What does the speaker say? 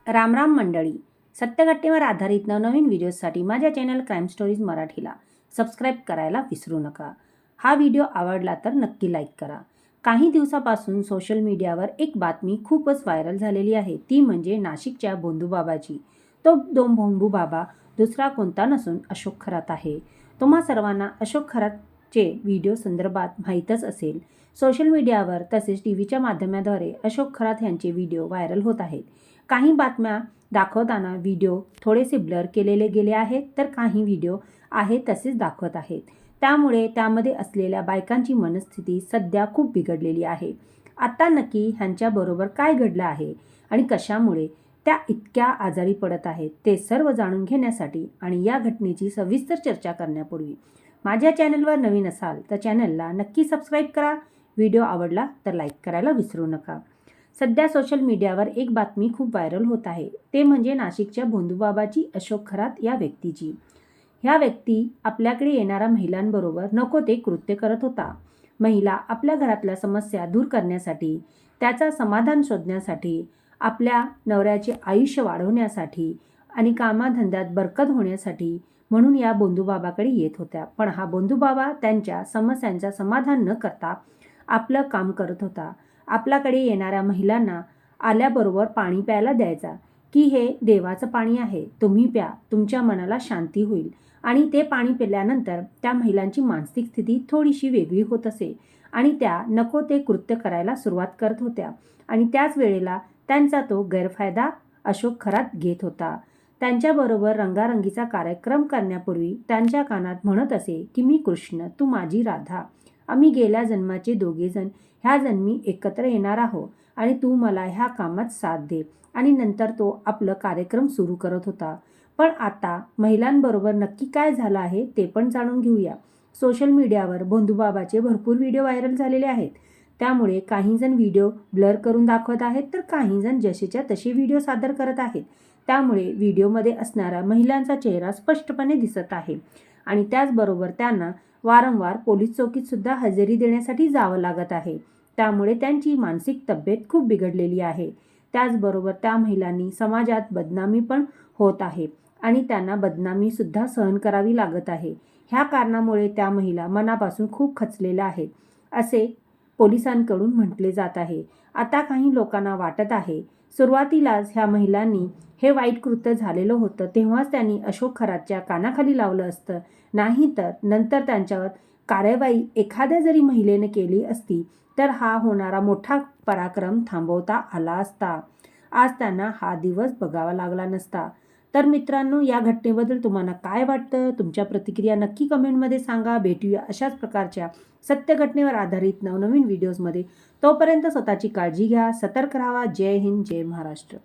रामराम मंडळी, सत्य घटनेवर आधारित नवनवीन व्हिडिओजसाठी माझ्या चॅनल क्राईम स्टोरीज मराठीला सबस्क्राईब करायला विसरू नका. हा व्हिडिओ आवडला तर नक्की लाईक करा. काही दिवसापासून सोशल मीडियावर एक बातमी खूपच व्हायरल झालेली आहे, ती म्हणजे नाशिकच्या भोंदूबाबाची. तो भोंदूबाबा दुसरा कोणता नसून अशोक खरात आहे. तुम्हा सर्वांना अशोक खरातचे व्हिडिओ संदर्भात माहीतच असेल. सोशल मीडियावर तसेच टीव्हीच्या माध्यमाद्वारे अशोक खरात यांचे व्हिडिओ व्हायरल होत आहेत. काही बातम्या दाखवताना व्हिडिओ थोडेसे ब्लर केलेले गेले आहेत, तर काही व्हिडिओ आहेत तसेच दाखवत आहेत. त्यामुळे त्यामध्ये असलेल्या बायकांची मनस्थिती सध्या खूप बिघडलेली आहे. आता नक्की ह्यांच्याबरोबर काय घडलं आहे आणि कशामुळे त्या इतक्या आजारी पडत आहेत ते सर्व जाणून घेण्यासाठी आणि या घटनेची सविस्तर चर्चा करण्यापूर्वी माझ्या चॅनलवर नवीन असाल तर चॅनलला नक्की सबस्क्राईब करा. व्हिडिओ आवडला तर लाईक करायला विसरू नका. सध्या सोशल मीडियावर एक बातमी खूप व्हायरल होत आहे, ते म्हणजे नाशिकच्या भोंदूबाबाची अशोक खरात या व्यक्तीची. ह्या व्यक्ती आपल्याकडे येणाऱ्या महिलांबरोबर नको ते कृत्य करत होता. महिला आपल्या घरातल्या समस्या दूर करण्यासाठी, त्याचा समाधान शोधण्यासाठी, आपल्या नवऱ्याचे आयुष्य वाढवण्यासाठी आणि कामाधंद्यात बरकत होण्यासाठी म्हणून या भोंदूबाबाकडे येत होत्या. पण हा भोंदूबाबा त्यांच्या समस्यांचा समाधान न करता आपलं काम करत होता. आपल्याकडे येणाऱ्या महिलांना आल्याबरोबर पाणी प्यायला द्यायचा की हे देवाचं पाणी आहे, तुम्ही प्या, तुमच्या मनाला शांती होईल. आणि ते पाणी पिल्यानंतर त्या महिलांची मानसिक स्थिती थोडीशी वेगळी होत असे आणि त्या नको ते कृत्य करायला सुरुवात करत होत्या. आणि त्याच वेळेला त्यांचा तो गैरफायदा अशोक खरात घेत होता. त्यांच्याबरोबर रंगारंगीचा कार्यक्रम करण्यापूर्वी त्यांच्या कानात म्हणत असे की मी कृष्ण, तू माझी राधा, आम्ही गेल्या जन्माचे दोघेजण ह्या जन्मी एकत्र येणार आहोत आणि तू मला ह्या कामात साथ दे. आणि नंतर तो आपलं कार्यक्रम सुरू करत होता. पण आता महिलांबरोबर नक्की काय झालं आहे ते पण जाणून घेऊया. सोशल मीडियावर भोंदूबाबाचे भरपूर व्हिडिओ व्हायरल झालेले आहेत. त्यामुळे काहीजण व्हिडिओ ब्लर करून दाखवत आहेत, तर काहीजण जसेच्या तसे व्हिडिओ सादर करत आहेत. त्यामुळे व्हिडिओमध्ये असणाऱ्या महिलांचा चेहरा स्पष्टपणे दिसत आहे आणि त्याचबरोबर त्यांना वारंवार पोलीस चौकीत सुद्धा हजेरी देण्यासाठी जावं लागत आहे. त्यामुळे त्यांची मानसिक तब्येत खूप बिघडलेली आहे. त्याचबरोबर त्या महिलांनी समाजात बदनामी पण होत आहे आणि त्यांना बदनामी सुद्धा सहन करावी लागत आहे. ह्या कारणामुळे त्या महिला मनापासून खूप खचलेल्या आहेत असे पोलिसांकडून म्हटले जात आहे. आता काही लोकांना वाटत आहे सुरुवातीलाच ह्या महिलांनी हे वाईट कृत्य झालेलं होतं तेव्हाच त्यांनी अशोक खरातच्या कानाखाली लावलं असतं, नाही तर नंतर त्यांच्यावर कार्यवाही एखाद्या जरी महिलेने केली असती तर हा होणारा मोठा पराक्रम थांबवता आला असता. आज त्यांना हा दिवस बघावा लागला नसता. तर मित्रांनो, या घटनेबद्दल तुम्हाला काय वाटतं? तुमच्या प्रतिक्रिया नक्की कमेंटमध्ये सांगा. भेटूया अशाच प्रकारच्या सत्य घटनेवर आधारित नवनवीन व्हिडिओजमध्ये. तोपर्यंत स्वतःची काळजी घ्या, सतर्क राहा. जय हिंद, जय महाराष्ट्र.